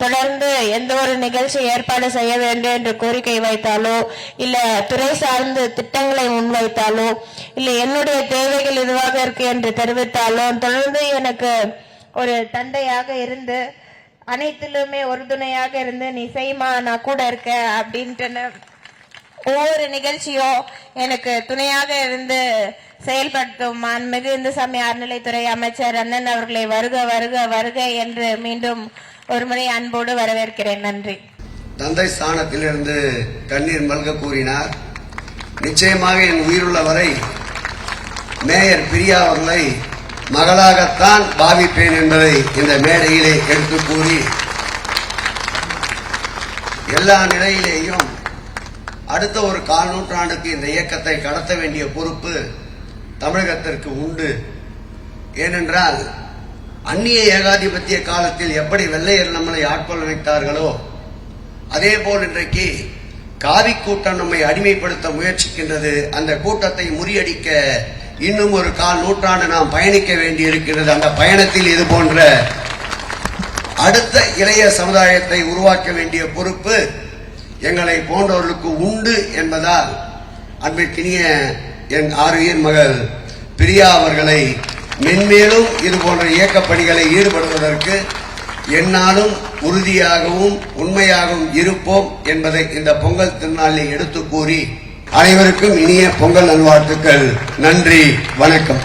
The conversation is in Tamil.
தொடர்ந்து எந்த ஒரு நிகழ்ச்சி ஏற்பாடு செய்ய வேண்டும் என்று கோரிக்கை வைத்தாலோ, இல்ல துறை சார்ந்த திட்டங்களை முன்வைத்தாலோ, இல்ல என்னுடைய தேவைகள் இதுவாக இருக்கு என்று தெரிவித்தாலோ, தொடர்ந்து எனக்கு ஒரு தந்தையாக இருந்து அனைத்திலுமே உறுதுணையாக இருந்து நீ செய்மா நான் கூட இருக்க அப்படின்ட்டு ஒவ்வொரு நிகழ்ச்சியோ எனக்கு துணையாக இருந்து செயல்படுத்தும் மாண்புமிகு இந்துசாமி அறநிலைத்துறை அமைச்சர் அண்ணன் அவர்களை வருக வருக வருக என்று மீண்டும் ஒரு முறை அன்போடு வரவேற்கிறேன். நன்றி. தந்தை ஸ்தானத்திலிருந்து கண்ணீர் மல்க கூறினார். நிச்சயமாக என் உயிருள்ள வரை மேயர் பிரியா அவர்களை மகளாகத்தான் பாவிப்பேன் என்பதை இந்த மேடையிலே எடுத்து கூறி, எல்லா நிலையிலேயும் அடுத்த ஒரு 1/4 நூற்றாண்டுக்கு இந்த இயக்கத்தை கடத்த வேண்டிய பொறுப்பு தமிழகத்திற்கு உண்டு. ஏனென்றால் அந்நிய ஏகாதிபத்திய காலத்தில் எப்படி வெள்ளையர் நம்மளை ஆட்கொள்ள வைத்தார்களோ அதே போல் இன்றைக்கு காவி கூட்டம் நம்மை அடிமைப்படுத்த முயற்சிக்கின்றது. அந்த கூட்டத்தை முறியடிக்க இன்னும் ஒரு 1/4 நூற்றாண்டு நாம் பயணிக்க வேண்டி இருக்கின்றது. அந்த பயணத்தில் இது போன்ற அடுத்த இளைய சமுதாயத்தை உருவாக்க வேண்டிய பொறுப்பு எங்களை போன்றவர்களுக்கு உண்டு என்பதால் அன்பிற்கினிய என் ஆறுயிர் மகள் பிரியா அவர்களை மென்மேலும் இது போன்ற இயக்கப் பணிகளை ஈடுபடுவதற்கு என்னாலும் உறுதியாகவும் உண்மையாகவும் இருப்போம் என்பதை இந்த பொங்கல் திருநாளில் எடுத்து கூறி அனைவருக்கும் இனிய பொங்கல் நல்வாழ்த்துக்கள். நன்றி, வணக்கம்.